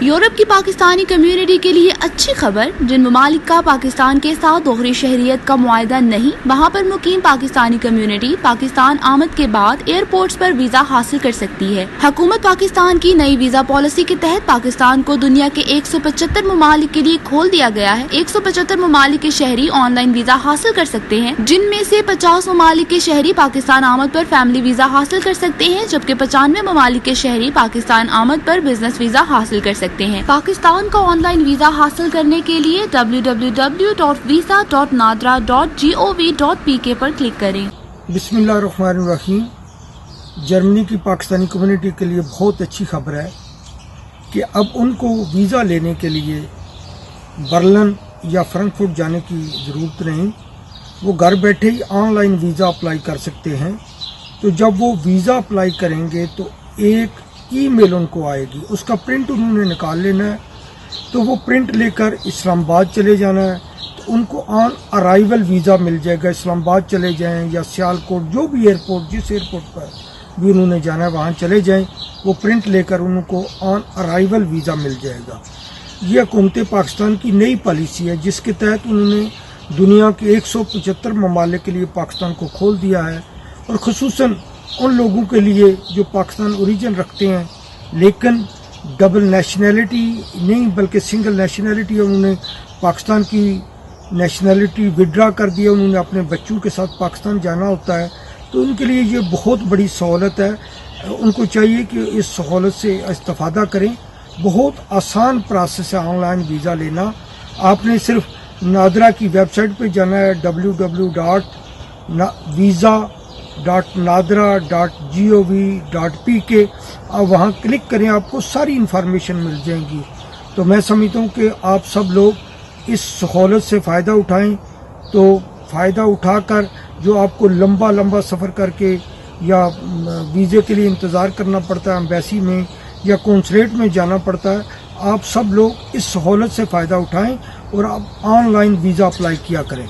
Europe کی Pakistani community کے لیے اچھی خبر، جن ممالک کا پاکستان کے ساتھ دوہری شہریت کا معاہدہ نہیں، وہاں پر مقیم پاکستانی کمیونٹی پاکستان آمد کے بعد ایئرپورٹس پر ویزا حاصل کر سکتی ہے۔ حکومت پاکستان کی نئی ویزا پالیسی کے تحت پاکستان کو دنیا کے 175 ممالک کے لیے کھول دیا گیا ہے۔ 175 ممالک کے شہری آن لائن ویزا حاصل کر سکتے ہیں، جن میں سے 50 ممالک کے شہری پاکستان آمد پر فیملی ویزا حاصل کر سکتے ہیں، جبکہ 95 ممالک کے شہری پاکستان آمد پر بزنس ویزا حاصل کر سکتے ہیں۔ پاکستان کا آن لائن ویزا حاصل کرنے کے لیے www.visa.nadra.gov.pk پر کلک کریں۔ بسم اللہ الرحمن الرحیم۔ جرمنی کی پاکستانی کمیونٹی کے لیے بہت اچھی خبر ہے کہ اب ان کو ویزا لینے کے لیے برلن یا فرنکفرٹ جانے کی ضرورت نہیں، وہ گھر بیٹھے ہی آن لائن ویزا اپلائی کر سکتے ہیں۔ تو جب وہ ویزا اپلائی کریں گے تو ایک ای میل ان کو آئے گی، اس کا پرنٹ انہوں نے نکال لینا ہے، تو وہ پرنٹ لے کر اسلام آباد چلے جانا ہے، تو ان کو آن ارائیول ویزا مل جائے گا۔ اسلام آباد چلے جائیں یا سیالکوٹ، جو بھی ایئرپورٹ، جس ایئرپورٹ پر بھی انہوں نے جانا ہے وہاں چلے جائیں، وہ پرنٹ لے کر ان کو آن ارائیول ویزا مل جائے گا۔ یہ حکومت پاکستان کی نئی پالیسی ہے جس کے تحت انہوں نے دنیا کے 175 ممالک کے لیے پاکستان کو کھول دیا ہے، اور خصوصاً ان لوگوں کے لیے جو پاکستان اوریجن رکھتے ہیں لیکن ڈبل نیشنلٹی نہیں بلکہ سنگل نیشنلٹی، انہوں نے پاکستان کی نیشنلٹی وڈرا کر دیا، انہوں نے اپنے بچوں کے ساتھ پاکستان جانا ہوتا ہے، تو ان کے لیے یہ بہت بڑی سہولت ہے۔ ان کو چاہیے کہ اس سہولت سے استفادہ کریں۔ بہت آسان پروسیس ہے آن لائن ویزا لینا۔ آپ نے صرف نادرا کی ویب سائٹ پہ جانا ہے www.visa.nadra.gov.pk، اور وہاں کلک کریں، آپ کو ساری انفارمیشن مل جائیں گی۔ تو میں سمجھتا ہوں کہ آپ سب لوگ اس سہولت سے فائدہ اٹھائیں، تو فائدہ اٹھا کر جو آپ کو لمبا سفر کر کے یا ویزے کے لیے انتظار کرنا پڑتا ہے ایمبیسی میں یا قونصلیٹ میں جانا پڑتا ہے، آپ سب لوگ اس سہولت سے فائدہ اٹھائیں اور آپ آن لائن ویزا اپلائی کیا کریں۔